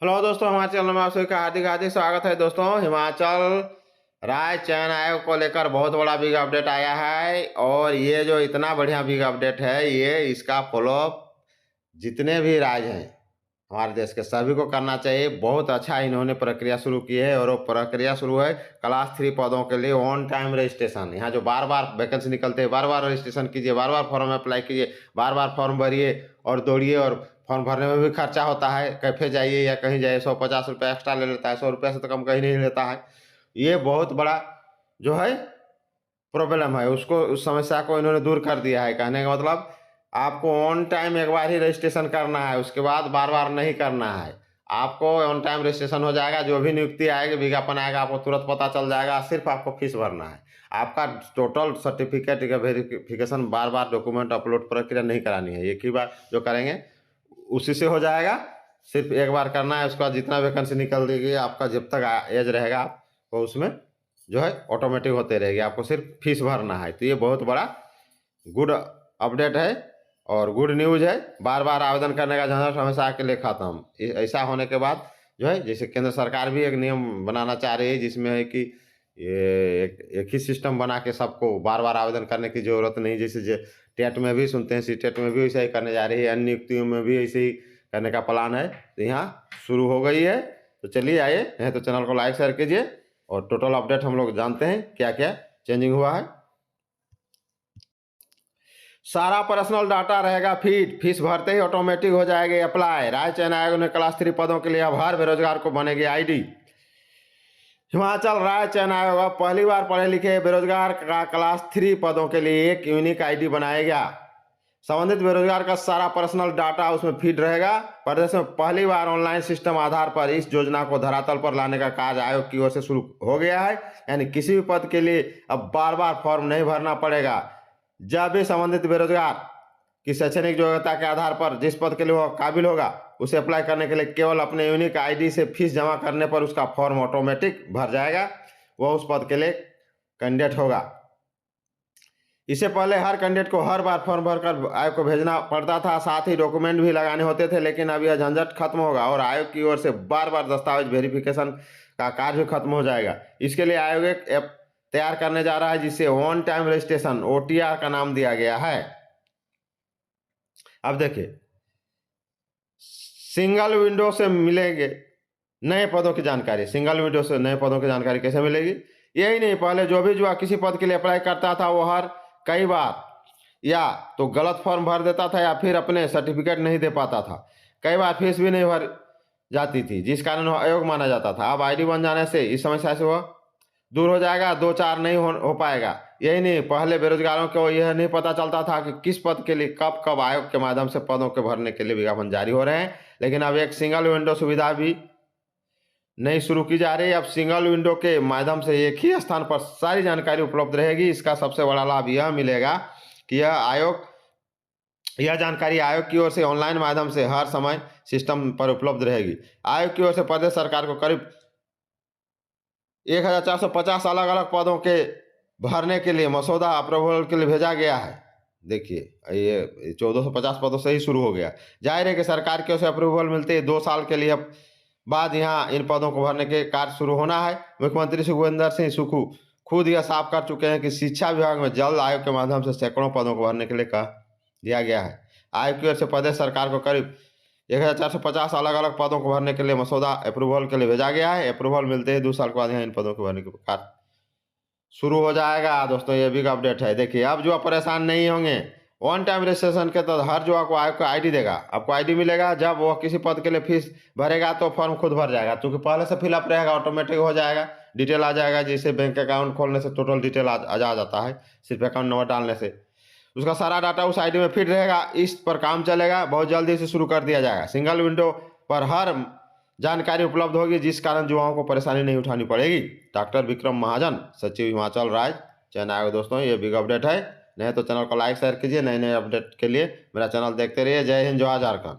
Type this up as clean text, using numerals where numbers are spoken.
Hello दोस्तों, हमारे channel में आप सभी का हार्दिक हार्दिक स्वागत है। दोस्तों, हिमाचल राज्य चयन आयोग को लेकर बहुत बड़ा बिग अपडेट आया है और ये जो इतना बढ़िया बिग अपडेट है, ये इसका फॉलोअप जितने भी राज्य हैं हमारे देश के सभी को करना चाहिए। बहुत अच्छा इन्होंने प्रक्रिया शुरू की है और वो प्रक्रिया शुरू है क्लास 3 पदों के लिए ऑन टाइम रजिस्ट्रेशन। यहाँ जो बार बार वैकेंसी निकलते हैं, बार बार रजिस्ट्रेशन कीजिए, बार बार फॉर्म अप्लाई कीजिए, बार बार फॉर्म भरिए और दौड़िए, और फॉर्म भरने में भी खर्चा होता है। कैफे जाइए या कहीं जाइए, 150 रुपये एक्स्ट्रा ले लेता है, 100 रुपये से तो कम कहीं नहीं लेता है। ये बहुत बड़ा जो है प्रॉब्लम है, उसको उस समस्या को इन्होंने दूर कर दिया है। कहने का मतलब आपको ऑन टाइम एक बार ही रजिस्ट्रेशन करना है, उसके बाद बार बार नहीं करना है। आपको ऑन टाइम रजिस्ट्रेशन हो जाएगा, जो भी नियुक्ति आएगी, विज्ञापन आएगा, आपको तुरंत पता चल जाएगा। सिर्फ आपको फीस भरना है। आपका टोटल सर्टिफिकेट का वेरिफिकेशन बार बार डॉक्यूमेंट अपलोड प्रक्रिया नहीं करानी है, एक ही बार जो करेंगे उसी से हो जाएगा। सिर्फ एक बार करना है, उसके बाद जितना वैकेंसी निकल देगी आपका, जब तक एज रहेगा आपको उसमें जो है ऑटोमेटिक होते रहेगी। आपको सिर्फ फीस भरना है। तो ये बहुत बड़ा गुड अपडेट है और गुड न्यूज़ है। बार बार आवेदन करने का झंझट हमेशा के लिए खत्म। ऐसा होने के बाद जो है, जैसे केंद्र सरकार भी एक नियम बनाना चाह रही है, जिसमें है कि ये एक ही सिस्टम बना के सबको बार बार आवेदन करने की ज़रूरत नहीं। जैसे टेट में भी सुनते हैं, सी टेट में भी वैसे ही करने जा रही है, अन्य नियुक्तियों में भी ऐसे ही करने का प्लान है। तो यहाँ शुरू हो गई है। तो चलिए आइए, नहीं तो चैनल को लाइक शेयर कीजिए और टोटल अपडेट हम लोग जानते हैं क्या क्या चेंजिंग हुआ है। सारा पर्सनल डाटा रहेगा फीड, फीस भरते ही ऑटोमेटिक हो जाएगी अप्लाई। राज्य चयन आयोग ने क्लास 3 पदों के लिए अब हर बेरोजगार को बनेगी आईडी। हिमाचल राज्य चयन आयोग अब पहली बार पढ़े लिखे बेरोजगार का क्लास 3 पदों के लिए एक यूनिक आईडी बनाएगा। संबंधित बेरोजगार का सारा पर्सनल डाटा उसमें फीड रहेगा। प्रदेश में पहली बार ऑनलाइन सिस्टम आधार पर इस योजना को धरातल पर लाने का कार्य आयोग की ओर से शुरू हो गया है। यानी किसी भी पद के लिए अब बार बार फॉर्म नहीं भरना पड़ेगा। जब भी संबंधित बेरोजगार की शैक्षणिक योग्यता के आधार पर जिस पद के लिए वो काबिल होगा, उसे अप्लाई करने के लिए केवल अपने यूनिक आईडी से फीस जमा करने पर उसका फॉर्म ऑटोमेटिक भर जाएगा। वह उस पद के लिए कैंडिडेट होगा। इससे पहले हर कैंडिडेट को हर बार फॉर्म भरकर आयोग को भेजना पड़ता था, साथ ही डॉक्यूमेंट भी लगाने होते थे। लेकिन अब यह झंझट खत्म होगा और आयोग की ओर से बार बार दस्तावेज वेरिफिकेशन का कार्य भी खत्म हो जाएगा। इसके लिए आयोग एक ऐप तैयार करने जा रहा है, जिसे ऑन टाइम रजिस्ट्रेशन OTR का नाम दिया गया है। अब देखिए, सिंगल विंडो से मिलेंगे नए पदों की जानकारी। सिंगल विंडो से नए पदों की जानकारी कैसे मिलेगी? यही नहीं, पहले जो भी जुआ किसी पद के लिए अप्लाई करता था, वो हर कई बार या तो गलत फॉर्म भर देता था या फिर अपने सर्टिफिकेट नहीं दे पाता था। कई बार फीस भी नहीं भर जाती थी, जिस कारण वह अयोग्य माना जाता था। अब आईडी बन जाने से इस समस्या से वह दूर हो जाएगा। 2-4 नहीं हो पाएगा। यही नहीं, पहले बेरोजगारों को यह नहीं पता चलता था कि किस पद के लिए कब कब आयोग के माध्यम से पदों के भरने के लिए विज्ञापन जारी हो रहे हैं। लेकिन अब एक सिंगल विंडो सुविधा भी नई शुरू की जा रही है। अब सिंगल विंडो के माध्यम से एक ही स्थान पर सारी जानकारी उपलब्ध रहेगी। इसका सबसे बड़ा लाभ यह मिलेगा कि यह जानकारी आयोग की ओर से ऑनलाइन माध्यम से हर समय सिस्टम पर उपलब्ध रहेगी। आयोग की ओर से प्रदेश सरकार को करीब 1450 अलग अलग पदों के भरने के लिए मसौदा अप्रूवल के लिए भेजा गया है। देखिए, ये 1450 पदों से ही शुरू हो गया। जाहिर है कि सरकार की ओर से अप्रूवल मिलते ही 2 साल के लिए बाद यहाँ इन पदों को भरने के कार्य शुरू होना है। मुख्यमंत्री सुखविंदर सिंह सुक्खू खुद यह साफ कर चुके हैं कि शिक्षा विभाग में जल्द आयोग के माध्यम से सैकड़ों पदों को भरने के लिए कह दिया गया है। आयोग की ओर से प्रदेश सरकार को करीब 1450 अलग अलग पदों को भरने के लिए मसौदा अप्रूवल के लिए भेजा गया है। अप्रूवल मिलते ही 2 साल के बाद यहाँ इन पदों को भरने के कार्य शुरू हो जाएगा। दोस्तों, ये बिग अपडेट है। देखिए, अब जो परेशान नहीं होंगे, ऑन टाइम रजिस्ट्रेशन के तहत हर जो आपको आयोग का आईडी देगा, आपको आईडी मिलेगा। जब वो किसी पद के लिए फीस भरेगा तो फॉर्म खुद भर जाएगा, क्योंकि पहले से फिलअप रहेगा, ऑटोमेटिक हो जाएगा, डिटेल आ जाएगा। जैसे बैंक अकाउंट खोलने से टोटल डिटेल आ जाता है, सिर्फ अकाउंट नंबर डालने से उसका सारा डाटा उस आईडी में फिट रहेगा। इस पर काम चलेगा, बहुत जल्दी से शुरू कर दिया जाएगा। सिंगल विंडो पर हर जानकारी उपलब्ध होगी, जिस कारण युवाओं को परेशानी नहीं उठानी पड़ेगी। डॉक्टर विक्रम महाजन, सचिव हिमाचल राज्य चयन आयोग। दोस्तों, ये बिग अपडेट है। नहीं तो चैनल को लाइक शेयर कीजिए। नए नए अपडेट के लिए मेरा चैनल देखते रहिए। जय हिंद, जय झारखंड।